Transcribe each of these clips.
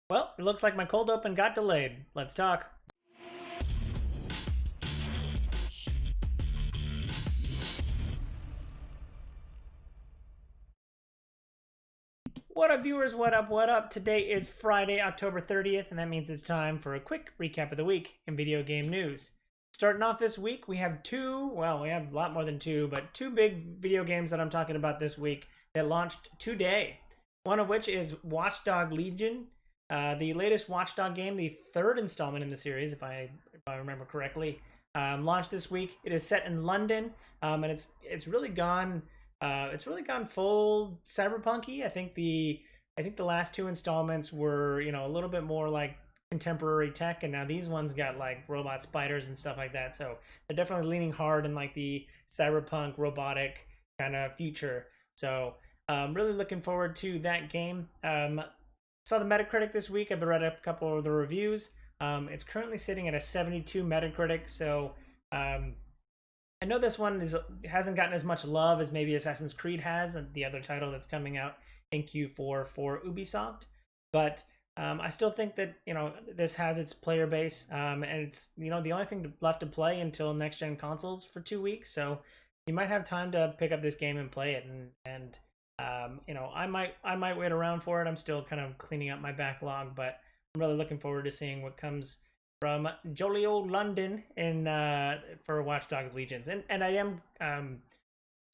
Well, it looks like my cold open got delayed. Let's talk. What up, viewers? What up? What up? Today is Friday, October 30th, and that means it's time for a quick recap of the week in video game news. Starting off this week, we have we have a lot more than two, but two big video games that I'm talking about this week that launched today. One of which is Watchdog Legion, the latest Watchdog game, the third installment in the series, if I remember correctly, launched this week. It is set in London, and it's really gone full cyberpunky. I think the last two installments were a little bit more like contemporary tech, and now these ones got like robot spiders and stuff like that. So they're definitely leaning hard in like the cyberpunk robotic kind of future. So really looking forward to that game. Saw the Metacritic this week. I've read a couple of the reviews. It's currently sitting at a 72 Metacritic. So I know this one hasn't gotten as much love as maybe Assassin's Creed has, and the other title that's coming out in Q4 for Ubisoft. But I still think that this has its player base, and it's the only thing left to play until next gen consoles for 2 weeks. So you might have time to pick up this game and play it, and I might wait around for it. I'm still kind of cleaning up my backlog, but I'm really looking forward to seeing what comes from jolly old London in for Watch Dogs Legions, and I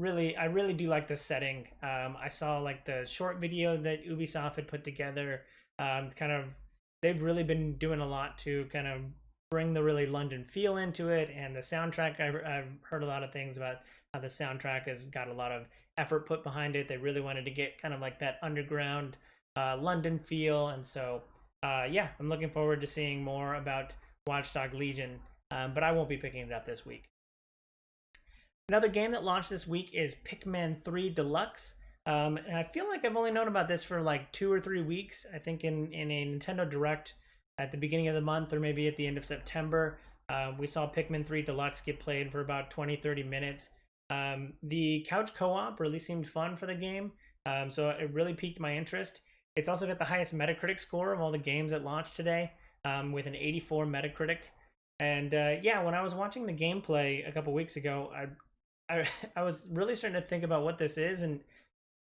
really do like the setting. I saw like the short video that Ubisoft had put together. They've really been doing a lot to kind of bring the really London feel into it, and the soundtrack. I've heard a lot of things about how the soundtrack has got a lot of effort put behind it. They really wanted to get kind of like that underground London feel, and so yeah, I'm looking forward to seeing more about Watchdog Legion, but I won't be picking it up this week. Another game that launched this week is Pikmin 3 Deluxe. And I feel like I've only known about this for like 2 or 3 weeks. I think in a Nintendo Direct at the beginning of the month, or maybe at the end of September, we saw Pikmin 3 Deluxe get played for about 20-30 minutes. The couch co-op really seemed fun for the game, so it really piqued my interest. It's also got the highest Metacritic score of all the games that launched today, with an 84 Metacritic. And yeah, when I was watching the gameplay a couple weeks ago, I was really starting to think about what this is, and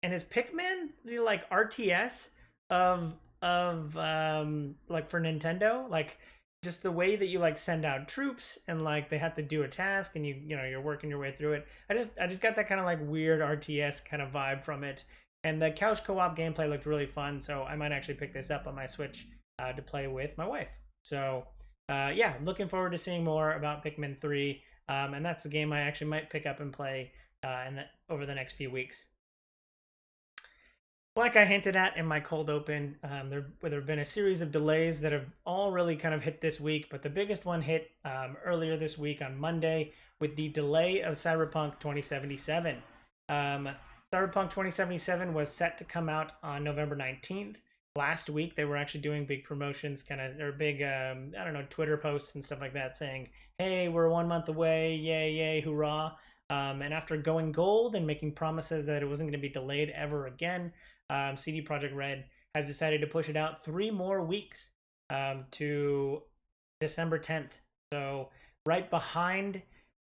is Pikmin the like RTS of like for Nintendo, like just the way that you like send out troops and like they have to do a task and you're working your way through it. I just got that kind of like weird RTS kind of vibe from it. And the couch co-op gameplay looked really fun, so I might actually pick this up on my Switch to play with my wife. So yeah, looking forward to seeing more about Pikmin 3, and that's the game I actually might pick up and play over the next few weeks. Like I hinted at in my cold open, there have been a series of delays that have all really kind of hit this week, but the biggest one hit earlier this week on Monday with the delay of Cyberpunk 2077. Cyberpunk 2077 was set to come out on November 19th. Last week, they were actually doing big promotions, or big, I don't know, Twitter posts and stuff like that saying, hey, we're 1 month away, yay, yay, hurrah. And after going gold and making promises that it wasn't going to be delayed ever again, CD Projekt Red has decided to push it out 3 more weeks to December 10th. So right behind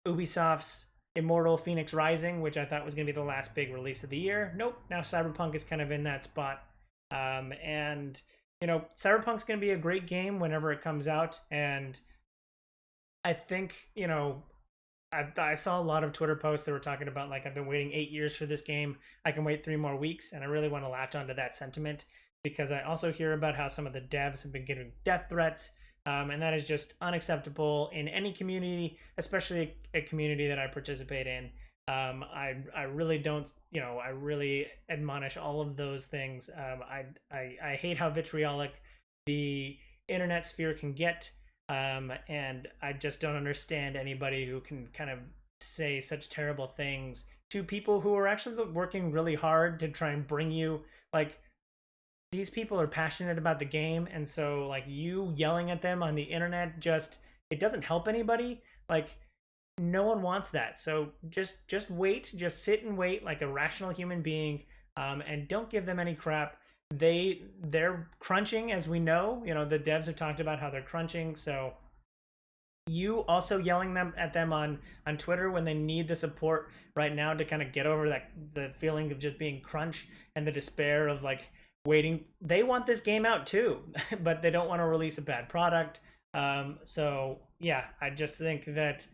Ubisoft's Immortal Phoenix Rising, which I thought was going to be the last big release of the year. Nope, now Cyberpunk is kind of in that spot. And Cyberpunk's going to be a great game whenever it comes out, and I think I saw a lot of Twitter posts that were talking about like, I've been waiting 8 years for this game, I can wait 3 more weeks, and I really want to latch onto that sentiment, because I also hear about how some of the devs have been getting death threats, and that is just unacceptable in any community, especially a community that I participate in. I really don't, I really admonish all of those things. I hate how vitriolic the internet sphere can get, and I just don't understand anybody who can kind of say such terrible things to people who are actually working really hard to try and bring you, like, these people are passionate about the game, and so like you yelling at them on the internet, it doesn't help anybody. Like, no one wants that. So just wait, just sit and wait like a rational human being, and don't give them any crap. they're crunching, as we know. The devs have talked about how they're crunching. So you also yelling at them on Twitter when they need the support right now to kind of get over the feeling of just being crunch and the despair of like waiting. They want this game out too, but they don't want to release a bad product. So yeah, I just think that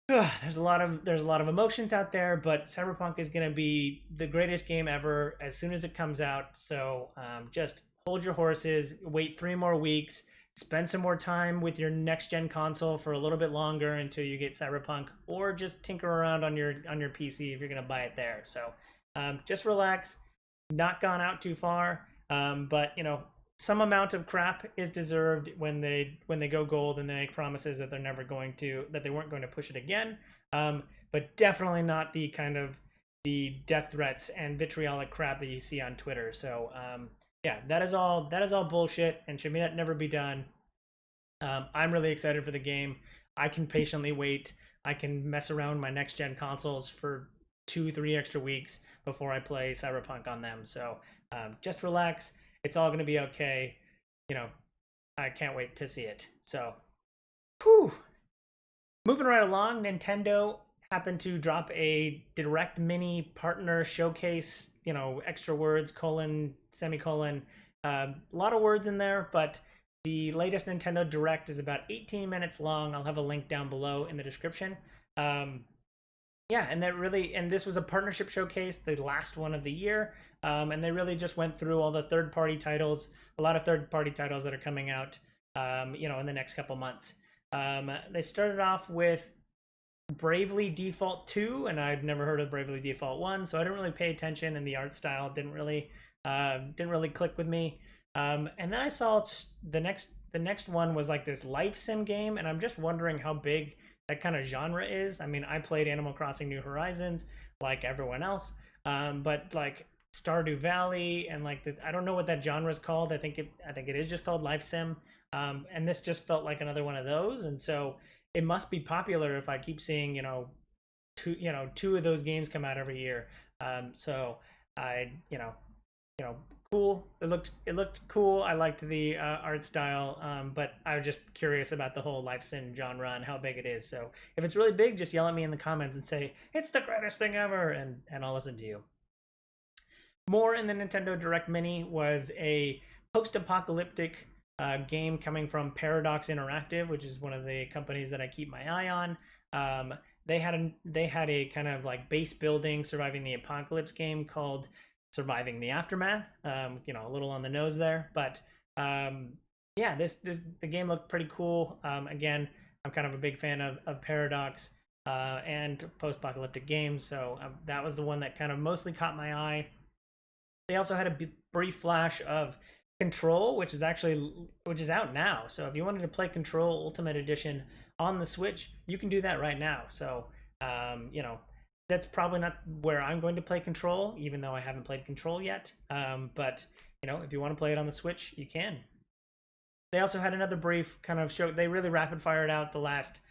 there's a lot of emotions out there, but Cyberpunk is going to be the greatest game ever as soon as it comes out. So just hold your horses, wait 3 more weeks, spend some more time with your next gen console for a little bit longer until you get Cyberpunk, or just tinker around on your PC if you're going to buy it there. So just relax. Not gone out too far, but some amount of crap is deserved when they go gold and they make promises that they weren't going to push it again. But definitely not the kind of the death threats and vitriolic crap that you see on Twitter. So yeah, that is all bullshit and should never be done. I'm really excited for the game. I can patiently wait. I can mess around my next gen consoles for 2-3 extra weeks before I play Cyberpunk on them. So just relax. It's all going to be okay. I can't wait to see it. So, whew. Moving right along, Nintendo happened to drop a Direct Mini Partner Showcase, extra words, semicolon, a lot of words in there, but the latest Nintendo Direct is about 18 minutes long. I'll have a link down below in the description. Yeah, and this was a partnership showcase, the last one of the year, and they really just went through all the third-party titles, a lot of third-party titles that are coming out, in the next couple months. They started off with Bravely Default 2, and I'd never heard of Bravely Default 1, so I didn't really pay attention, and the art style didn't really click with me. And then I saw the next one was like this life sim game, and I'm just wondering how big that kind of genre is. I mean, I played Animal Crossing New Horizons like everyone else, but like Stardew Valley and like this, I don't know what that genre is called. I think it is just called life sim, and this just felt like another one of those. And so it must be popular if I keep seeing two of those games come out every year. So I cool. It looked cool. I liked the art style, but I was just curious about the whole life sim genre and how big it is. So if it's really big, just yell at me in the comments and say it's the greatest thing ever, and I'll listen to you. More in the Nintendo Direct Mini was a post-apocalyptic game coming from Paradox Interactive, which is one of the companies that I keep my eye on. They had a kind of like base building surviving the apocalypse game called Surviving the Aftermath. A little on the nose there, but yeah, the game looked pretty cool. Again, I'm kind of a big fan of Paradox and post-apocalyptic games, so that was the one that kind of mostly caught my eye. They also had a brief flash of Control, which is out now. So if you wanted to play Control Ultimate Edition on the Switch, you can do that right now. So that's probably not where I'm going to play Control, even though I haven't played Control yet. But if you want to play it on the Switch, you can. They also had another brief kind of show. They really rapid fired out the last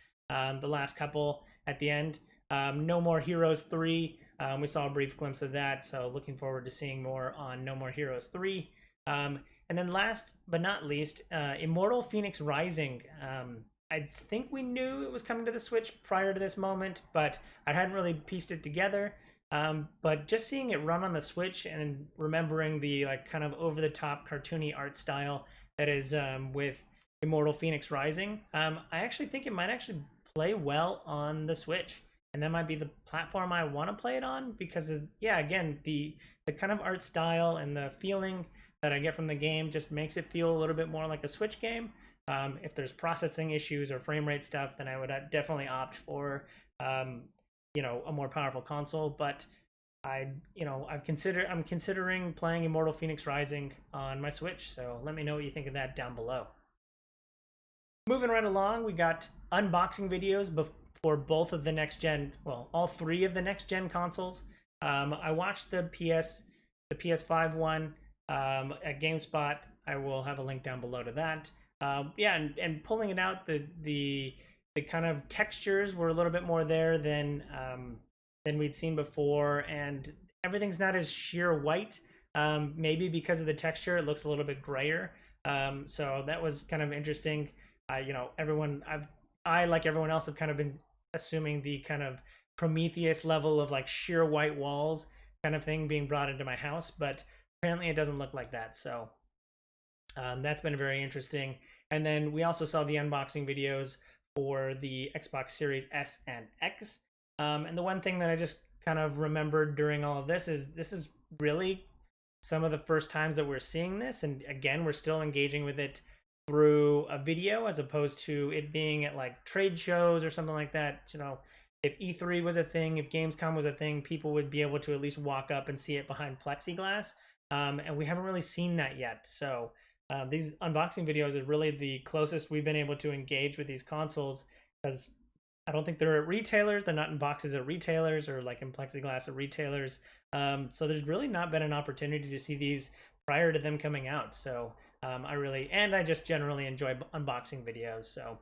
couple at the end. No More Heroes 3. We saw a brief glimpse of that, so looking forward to seeing more on No More Heroes 3. And then last but not least, Immortal Phoenix Rising. I think we knew it was coming to the Switch prior to this moment, but I hadn't really pieced it together. But just seeing it run on the Switch and remembering the like kind of over-the-top cartoony art style that is with Immortal Phoenix Rising, I actually think it might actually play well on the Switch. And that might be the platform I want to play it on because of, again, the kind of art style and the feeling that I get from the game just makes it feel a little bit more like a Switch game. If there's processing issues or frame rate stuff, then I would definitely opt for, a more powerful console. But I'm considering playing Immortal Phoenix Rising on my Switch. So let me know what you think of that down below. Moving right along, we got unboxing videos for both of the next gen, all 3 of the next gen consoles. I watched the PS5 one at GameSpot. I will have a link down below to that. And pulling it out, the kind of textures were a little bit more there than we'd seen before, and everything's not as sheer white Maybe because of the texture, it looks a little bit grayer. So that was kind of interesting. You know, I like everyone else have kind of been assuming the kind of Prometheus level of like sheer white walls kind of thing being brought into my house, but apparently it doesn't look like that. So that's been very interesting. And then we also saw the unboxing videos for the Xbox Series S and X. And the one thing that I just kind of remembered during all of this is really some of the first times that we're seeing this. And again, we're still engaging with it through a video as opposed to it being at like trade shows or something like that. You know, if E3 was a thing, if Gamescom was a thing, people would be able to at least walk up and see it behind plexiglass. And we haven't really seen that yet. So these unboxing videos is really the closest we've been able to engage with these consoles, because I don't think they're at retailers. They're not in boxes at retailers or like in plexiglass at retailers. So there's really not been an opportunity to see these prior to them coming out. So I just generally enjoy unboxing videos. So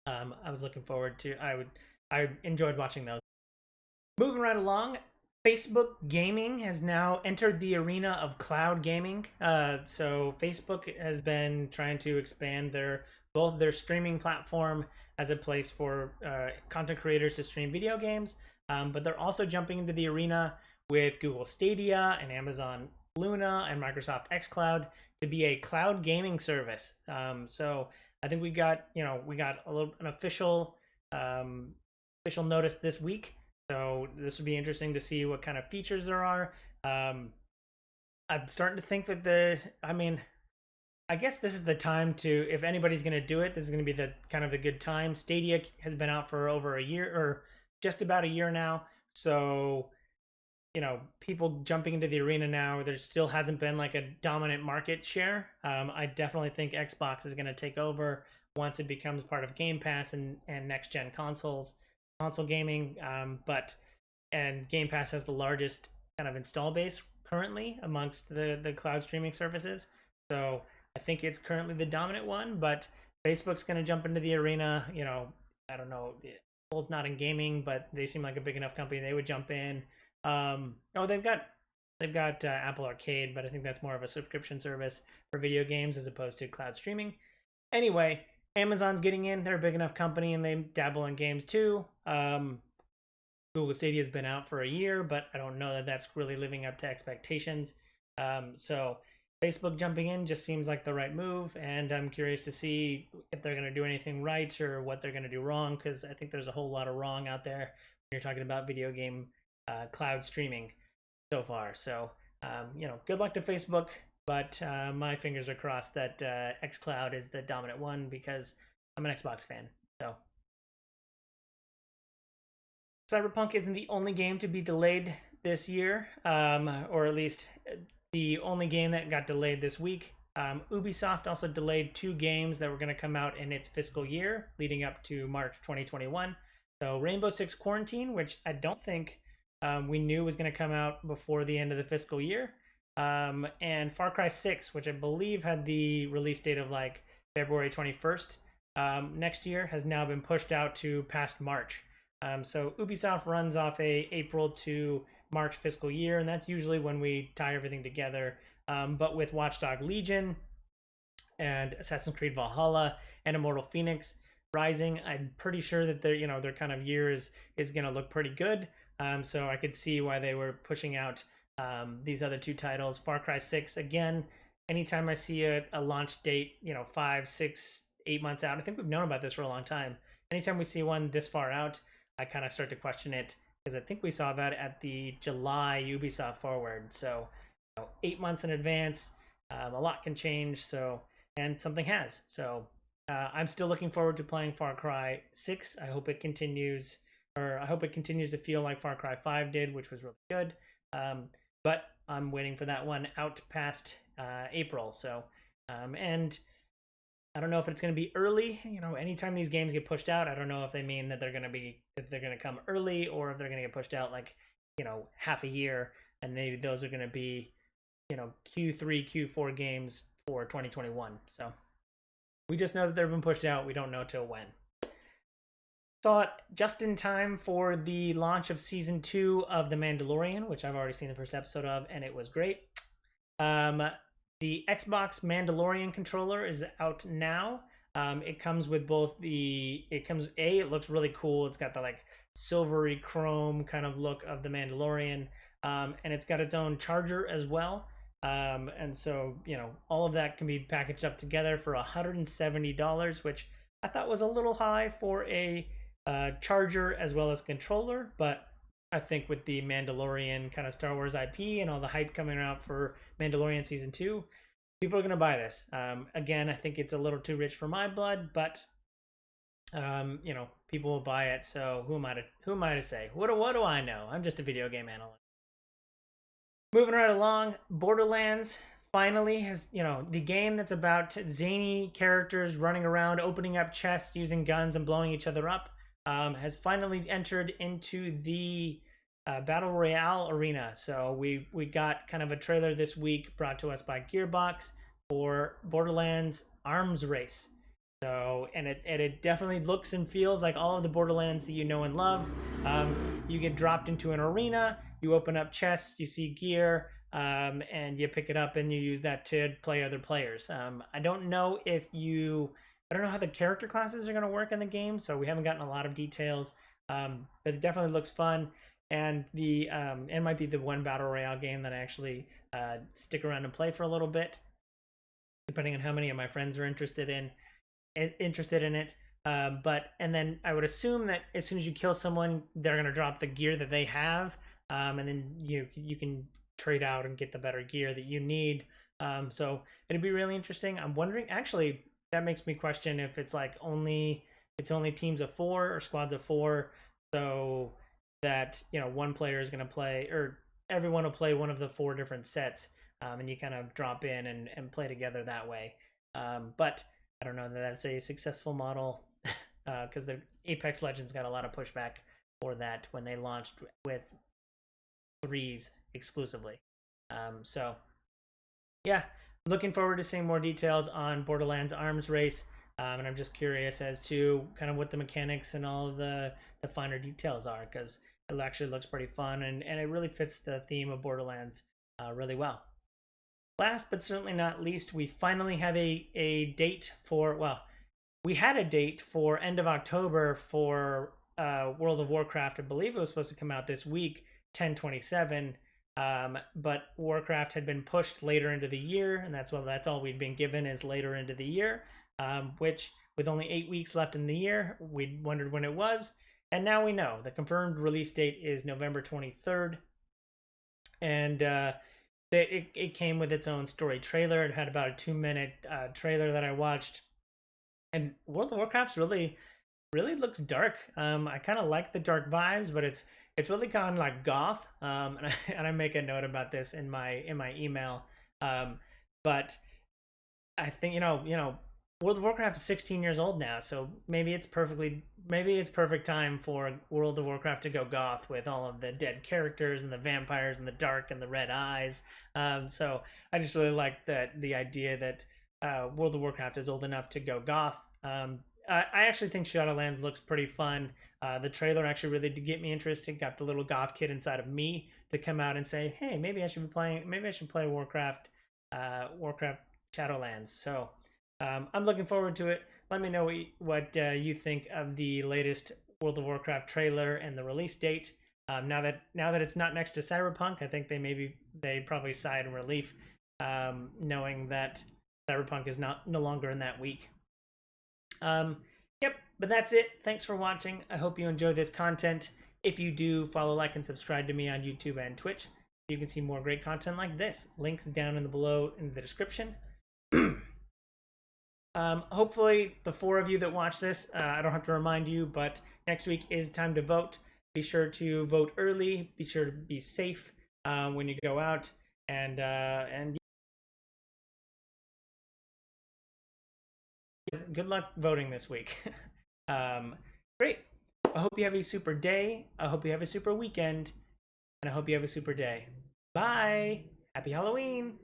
I was looking forward to, I enjoyed watching those. Moving right along, Facebook Gaming has now entered the arena of cloud gaming. So Facebook has been trying to expand both their streaming platform as a place for content creators to stream video games, but they're also jumping into the arena with Google Stadia and Amazon Luna and Microsoft xCloud to be a cloud gaming service. So I think we got an official notice this week. So this would be interesting to see what kind of features there are. I'm starting to think that I guess this is the time to, if anybody's going to do it, this is going to be the kind of the good time. Stadia has been out for over a year, or just about a year now. So, you know, people jumping into the arena now, there still hasn't been like a dominant market share. I definitely think Xbox is going to take over once it becomes part of Game Pass and next gen console gaming. And Game Pass has the largest kind of install base currently amongst the cloud streaming services. So I think it's currently the dominant one, but Facebook's going to jump into the arena. You know, I don't know. Apple's not in gaming, but they seem like a big enough company. They would jump in. They've got Apple Arcade, but I think that's more of a subscription service for video games as opposed to cloud streaming. Anyway, Amazon's getting in. They're a big enough company, and they dabble in games too. Google Stadia has been out for a year, but I don't know that that's really living up to expectations. So Facebook jumping in just seems like the right move, and I'm curious to see if they're going to do anything right or what they're going to do wrong, because I think there's a whole lot of wrong out there when you're talking about video game cloud streaming so far. So, good luck to Facebook, but my fingers are crossed that xCloud is the dominant one, because I'm an Xbox fan. So, Cyberpunk isn't the only game to be delayed this year, or at least the only game that got delayed this week. Ubisoft also delayed 2 games that were going to come out in its fiscal year leading up to March 2021. So Rainbow Six Quarantine, which I don't think we knew was going to come out before the end of the fiscal year, and Far Cry 6, which I believe had the release date of like February 21st next year, has now been pushed out to past March. So Ubisoft runs off a April to March fiscal year, and that's usually when we tie everything together. But with Watch Dogs Legion and Assassin's Creed Valhalla and Immortal Phoenix Rising, I'm pretty sure that their kind of year is going to look pretty good. So I could see why they were pushing out these other 2 titles. Far Cry 6, again, anytime I see a launch date, 5, 6, 8 months out, I think we've known about this for a long time. Anytime we see one this far out, I kind of start to question it, because I think we saw that at the July Ubisoft Forward. So 8 months in advance, a lot can change. So, and something has. So I'm still looking forward to playing Far Cry 6. I hope it continues to feel like Far Cry 5 did, which was really good. But I'm waiting for that one out past April. So, and I don't know if it's going to be early. Anytime these games get pushed out, I don't know if they mean that they're going to come early, or if they're going to get pushed out like, half a year, and maybe those are going to be, Q3, Q4 games for 2021. So we just know that they've been pushed out. We don't know till when. Saw it just in time for the launch of season 2 of The Mandalorian, which I've already seen the first episode of, and it was great. The Xbox Mandalorian controller is out now. It comes with both it looks really cool. It's got the like silvery chrome kind of look of the Mandalorian, and it's got its own charger as well. And so, all of that can be packaged up together for $170, which I thought was a little high for a charger as well as controller, but I think with the Mandalorian kind of Star Wars IP and all the hype coming out for Mandalorian Season 2, people are going to buy this. Again, I think it's a little too rich for my blood, but, people will buy it, so who am I to say? What do I know? I'm just a video game analyst. Moving right along, Borderlands finally has, the game that's about zany characters running around, opening up chests, using guns, and blowing each other up, has finally entered into the Battle Royale arena. So we got kind of a trailer this week brought to us by Gearbox for Borderlands Arms Race. So, and it definitely looks and feels like all of the Borderlands that you know and love. You get dropped into an arena, you open up chests, you see gear, and you pick it up and you use that to play other players. I don't know how the character classes are going to work in the game, so we haven't gotten a lot of details, but it definitely looks fun. And it might be the one Battle Royale game that I actually stick around and play for a little bit, depending on how many of my friends are interested in it. And then I would assume that as soon as you kill someone, they're going to drop the gear that they have, and then you can trade out and get the better gear that you need. So it'd be really interesting. I'm wondering, actually, that makes me question if it's like only teams of 4 or squads of 4, so that one player is going to play, or everyone will play one of the 4 different sets, and you kind of drop in and play together that way. But I don't know that that's a successful model, because the Apex Legends got a lot of pushback for that when they launched with 3s exclusively. So yeah, looking forward to seeing more details on Borderlands Arms Race, and I'm just curious as to kind of what the mechanics and all of the finer details are, because it actually looks pretty fun, and it really fits the theme of Borderlands really well. Last but certainly not least, we finally have a date for, well, we had a date for end of October for World of Warcraft. I believe it was supposed to come out this week, 10/27, but Warcraft had been pushed later into the year, and that's all we'd been given is later into the year, which with only 8 weeks left in the year, we wondered when it was, and now we know. The confirmed release date is November 23rd, and it came with its own story trailer. It had about a 2-minute trailer that I watched, and World of Warcraft really looks dark. I kind of like the dark vibes, but it's really kind of like goth. And I make a note about this in my email. But I think World of Warcraft is 16 years old now, so maybe it's perfect time for World of Warcraft to go goth with all of the dead characters and the vampires and the dark and the red eyes. So I just really like the idea that World of Warcraft is old enough to go goth. I actually think Shadowlands looks pretty fun. The trailer actually really did get me interested. Got the little goth kid inside of me to come out and say, "Hey, maybe I should play Warcraft Shadowlands." So I'm looking forward to it. Let me know what you think of the latest World of Warcraft trailer and the release date. Now that it's not next to Cyberpunk, I think they probably sighed in relief, knowing that Cyberpunk is no longer in that week. Yep, but that's it. Thanks for watching. I hope you enjoy this content. If you do, follow, like, and subscribe to me on YouTube and Twitch. You can see more great content like this. Links down below in the description. Hopefully the 4 of you that watch this, I don't have to remind you, but next week is time to vote. Be sure to vote early. Be sure to be safe when you go out, and good luck voting this week. Great. I hope you have a super day. I hope you have a super weekend, and I hope you have a super day. Bye. Happy Halloween.